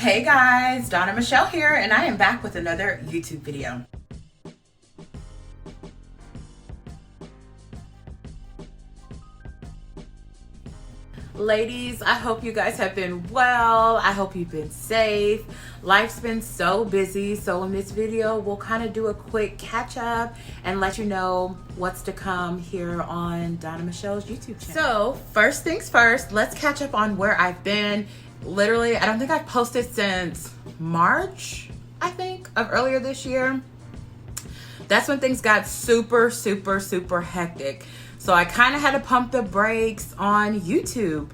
Hey guys, Donna Michelle here, and I am back with another YouTube video. Ladies, I hope you guys have been well. I hope you've been safe. Life's been so busy, so in this video we'll kind of do a quick catch up and let you know what's to come here on Donna Michelle's YouTube channel. So first things first, let's catch up on where I've been. Literally, I don't think I've posted since March, I think, of earlier this year. That's when things got super hectic. So I kind of had to pump the brakes on YouTube.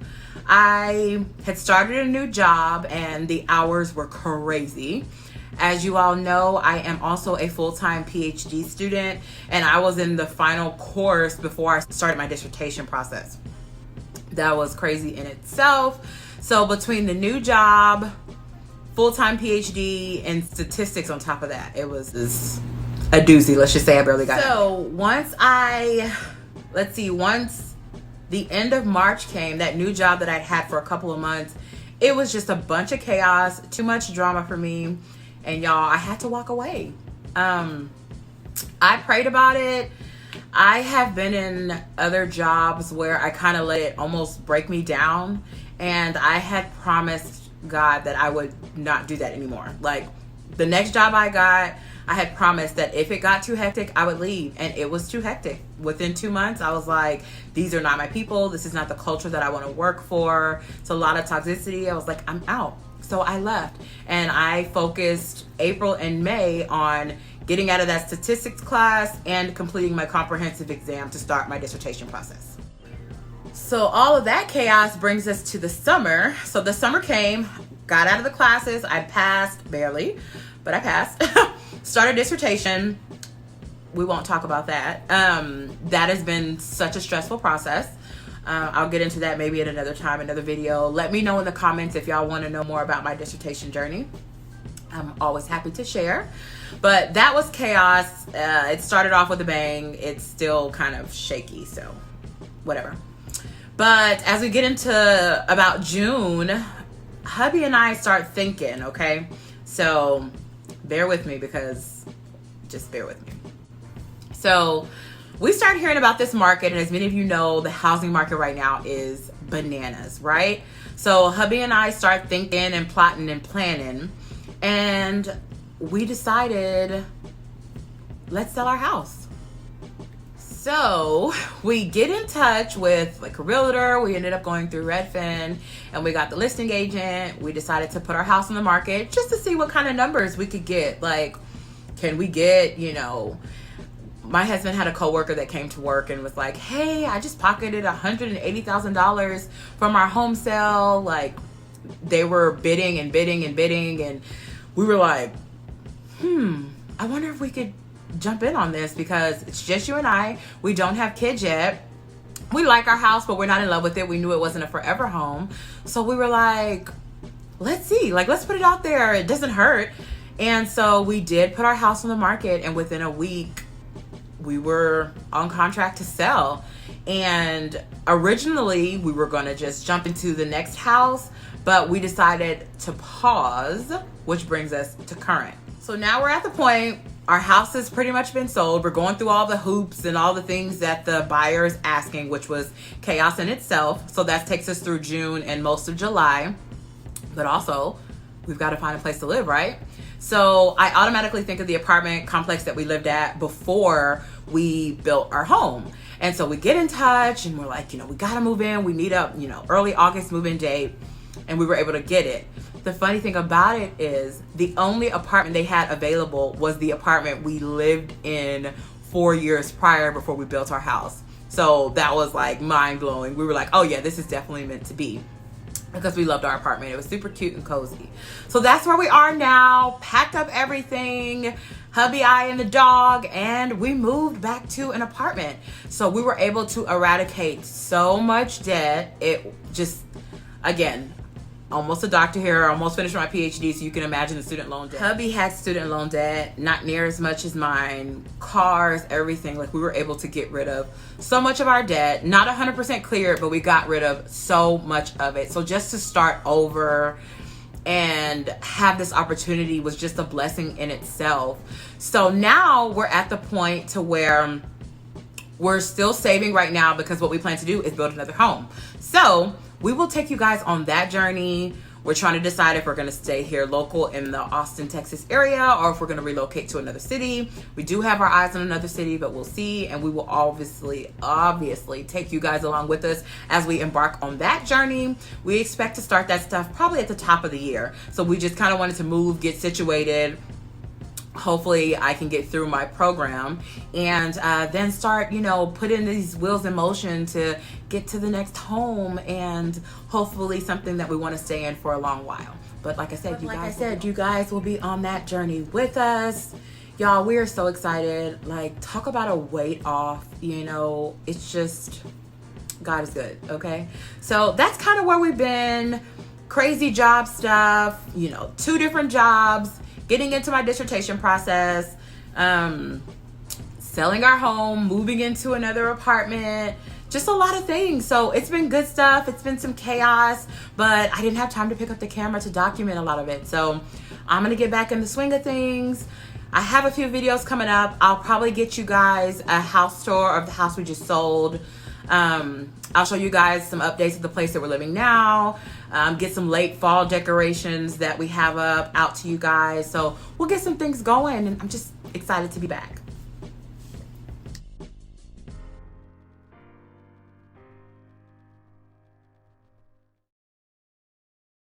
I had started a new job and the hours were crazy. As you all know, I am also a full-time PhD student, and I was in the final course before I started my dissertation process. That was crazy in itself. So between the new job, full-time PhD, and statistics on top of that, it was a doozy. Let's just say I barely got it. So once the end of March came, that new job that I'd had for a couple of months, it was just a bunch of chaos, too much drama for me, and y'all, I had to walk away. I prayed about it. I have been in other jobs where I kind of let it almost break me down, and I had promised God that I would not do that anymore. Like, the next job I got, I had promised that if it got too hectic, I would leave, and it was too hectic. Within 2 months, I was like, these are not my people. This is not the culture that I want to work for. It's a lot of toxicity. I was like, I'm out. So I left, and I focused April and May on getting out of that statistics class and completing my comprehensive exam to start my dissertation process. So all of that chaos brings us to the summer. So the summer came, got out of the classes. I passed, barely, but I passed. Started dissertation. We won't talk about that. That has been such a stressful process. I'll get into that maybe at another time, another video. Let me know in the comments if y'all want to know more about my dissertation journey. I'm always happy to share. But that was chaos. It started off with a bang. It's still kind of shaky, so whatever. But as we get into about June, hubby and I start thinking, okay? So bear with me, because just bear with me. So we start hearing about this market, and as many of you know, the housing market right now is bananas, right? So hubby and I start thinking and plotting and planning, and we decided, let's sell our house. So we get in touch with like a realtor. We ended up going through Redfin, and we got the listing agent. We decided to put our house on the market just to see what kind of numbers we could get. Like, can we get, my husband had a coworker that came to work and was like, hey, I just pocketed $180,000 from our home sale. Like, they were bidding, and we were like, I wonder if we could jump in on this, because it's just you and I. We don't have kids yet. We like our house, but we're not in love with it. We knew it wasn't a forever home. So we were like, let's see, like, let's put it out there. It doesn't hurt. And so we did put our house on the market, and within a week we were on contract to sell. And originally we were going to just jump into the next house, but we decided to pause, which brings us to current. So now we're at the point, our house has pretty much been sold. We're going through all the hoops and all the things that the buyer is asking, which was chaos in itself. So that takes us through June and most of July. But also, we've got to find a place to live, right? So I automatically think of the apartment complex that we lived at before we built our home. And so we get in touch, and we're like, we got to move in. We need a, early August move-in date. And we were able to get it. The funny thing about it is the only apartment they had available was the apartment we lived in 4 years prior before we built our house. So that was like mind blowing. We were like, oh yeah, this is definitely meant to be, because we loved our apartment. It was super cute and cozy. So that's where we are now. Packed up everything, hubby, I, and the dog, and we moved back to an apartment. So we were able to eradicate so much debt. It just, again, almost a doctor here, almost finished my PhD, so you can imagine the student loan debt. Hubby had student loan debt, not near as much as mine. Cars, everything. Like, we were able to get rid of so much of our debt. Not 100% cleared, but we got rid of so much of it. So just to start over, and have this opportunity was just a blessing in itself. So now we're at the point to where we're still saving right now, because what we plan to do is build another home. So we will take you guys on that journey. We're trying to decide if we're going to stay here local in the Austin, Texas area, or if we're going to relocate to another city. We do have our eyes on another city, but we'll see. And we will obviously take you guys along with us as we embark on that journey. We expect to start that stuff probably at the top of the year. So we just kind of wanted to move, get situated. Hopefully I can get through my program and then start, putting these wheels in motion to get to the next home, and hopefully something that we want to stay in for a long while. But like I said, you guys will be on that journey with us. Y'all, we are so excited. Like, talk about a weight off, it's just, God is good, okay? So that's kind of where we've been. Crazy job stuff, 2 different jobs, getting into my dissertation process, selling our home, moving into another apartment, just a lot of things. So it's been good stuff. It's been some chaos, but I didn't have time to pick up the camera to document a lot of it. So I'm going to get back in the swing of things. I have a few videos coming up. I'll probably get you guys a house tour of the house we just sold. I'll show you guys some updates of the place that we're living now. Get some late fall decorations that we have out to you guys. So we'll get some things going, and I'm just excited to be back.